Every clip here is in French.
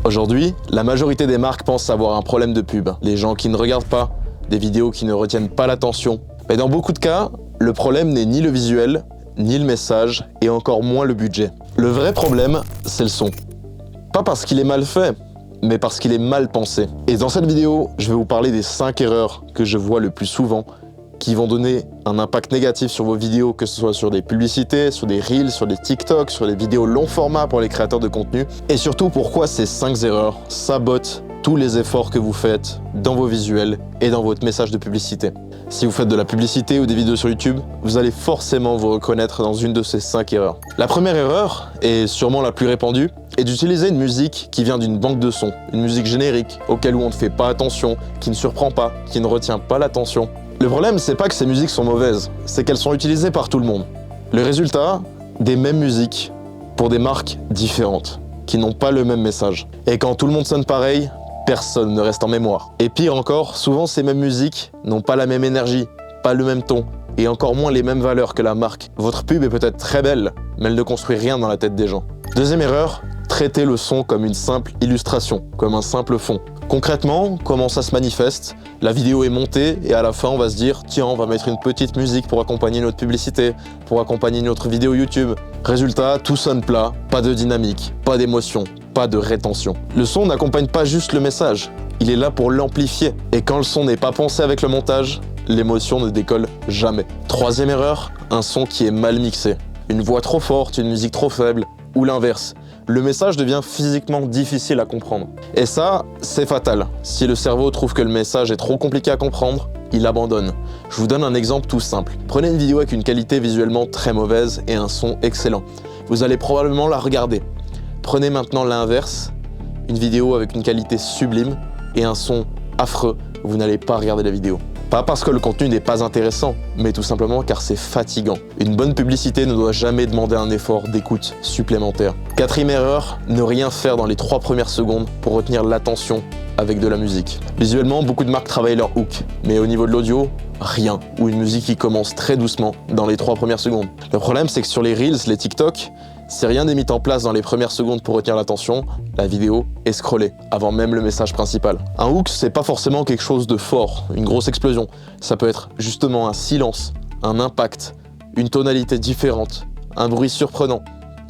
Aujourd'hui, la majorité des marques pensent avoir un problème de pub. Les gens qui ne regardent pas, des vidéos qui ne retiennent pas l'attention. Mais dans beaucoup de cas, le problème n'est ni le visuel, ni le message, et encore moins le budget. Le vrai problème, c'est le son. Pas parce qu'il est mal fait, mais parce qu'il est mal pensé. Et dans cette vidéo, je vais vous parler des 5 erreurs que je vois le plus souvent qui vont donner un impact négatif sur vos vidéos, que ce soit sur des publicités, sur des reels, sur des TikTok, sur des vidéos long format pour les créateurs de contenu. Et surtout, pourquoi ces 5 erreurs sabotent tous les efforts que vous faites dans vos visuels et dans votre message de publicité. Si vous faites de la publicité ou des vidéos sur YouTube, vous allez forcément vous reconnaître dans une de ces 5 erreurs. La première erreur, et sûrement la plus répandue, est d'utiliser une musique qui vient d'une banque de sons, une musique générique, auquel on ne fait pas attention, qui ne surprend pas, qui ne retient pas l'attention. Le problème, c'est pas que ces musiques sont mauvaises, c'est qu'elles sont utilisées par tout le monde. Le résultat, des mêmes musiques pour des marques différentes, qui n'ont pas le même message. Et quand tout le monde sonne pareil, personne ne reste en mémoire. Et pire encore, souvent ces mêmes musiques n'ont pas la même énergie, pas le même ton, et encore moins les mêmes valeurs que la marque. Votre pub est peut-être très belle, mais elle ne construit rien dans la tête des gens. Deuxième erreur, traiter le son comme une simple illustration, comme un simple fond. Concrètement, comment ça se manifeste? La vidéo est montée et à la fin on va se dire « Tiens, on va mettre une petite musique pour accompagner notre publicité, pour accompagner notre vidéo YouTube. » Résultat, tout sonne plat, pas de dynamique, pas d'émotion, pas de rétention. Le son n'accompagne pas juste le message, il est là pour l'amplifier. Et quand le son n'est pas pensé avec le montage, l'émotion ne décolle jamais. Troisième erreur, un son qui est mal mixé. Une voix trop forte, une musique trop faible, ou l'inverse. Le message devient physiquement difficile à comprendre. Et ça, c'est fatal. Si le cerveau trouve que le message est trop compliqué à comprendre, il abandonne. Je vous donne un exemple tout simple. Prenez une vidéo avec une qualité visuellement très mauvaise et un son excellent. Vous allez probablement la regarder. Prenez maintenant l'inverse, une vidéo avec une qualité sublime et un son affreux, vous n'allez pas regarder la vidéo. Pas parce que le contenu n'est pas intéressant, mais tout simplement car c'est fatigant. Une bonne publicité ne doit jamais demander un effort d'écoute supplémentaire. Quatrième erreur, ne rien faire dans les 3 premières secondes pour retenir l'attention avec de la musique. Visuellement, beaucoup de marques travaillent leur hook, mais au niveau de l'audio, rien. Ou une musique qui commence très doucement dans les 3 premières secondes. Le problème, c'est que sur les Reels, les TikTok, si rien n'est mis en place dans les premières secondes pour retenir l'attention, la vidéo est scrollée, avant même le message principal. Un hook, c'est pas forcément quelque chose de fort, une grosse explosion. Ça peut être justement un silence, un impact, une tonalité différente, un bruit surprenant.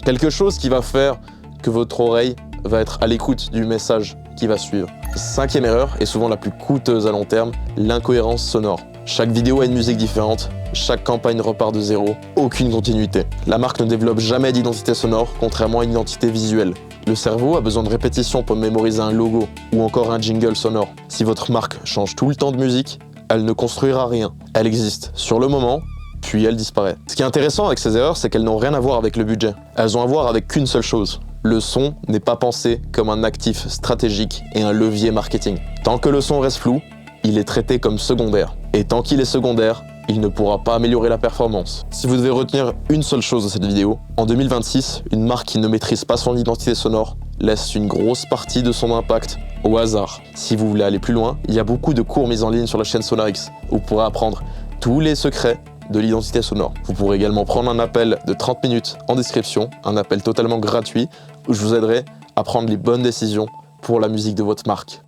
Quelque chose qui va faire que votre oreille va être à l'écoute du message qui va suivre. 5e erreur, et souvent la plus coûteuse à long terme, l'incohérence sonore. Chaque vidéo a une musique différente, chaque campagne repart de zéro, aucune continuité. La marque ne développe jamais d'identité sonore, contrairement à une identité visuelle. Le cerveau a besoin de répétition pour mémoriser un logo ou encore un jingle sonore. Si votre marque change tout le temps de musique, elle ne construira rien. Elle existe sur le moment, puis elle disparaît. Ce qui est intéressant avec ces erreurs, c'est qu'elles n'ont rien à voir avec le budget. Elles ont à voir avec qu'une seule chose. Le son n'est pas pensé comme un actif stratégique et un levier marketing. Tant que le son reste flou, il est traité comme secondaire. Et tant qu'il est secondaire, il ne pourra pas améliorer la performance. Si vous devez retenir une seule chose de cette vidéo, en 2026, une marque qui ne maîtrise pas son identité sonore laisse une grosse partie de son impact au hasard. Si vous voulez aller plus loin, il y a beaucoup de cours mis en ligne sur la chaîne SonarX où vous pourrez apprendre tous les secrets de l'identité sonore. Vous pourrez également prendre un appel de 30 minutes en description, un appel totalement gratuit où je vous aiderai à prendre les bonnes décisions pour la musique de votre marque.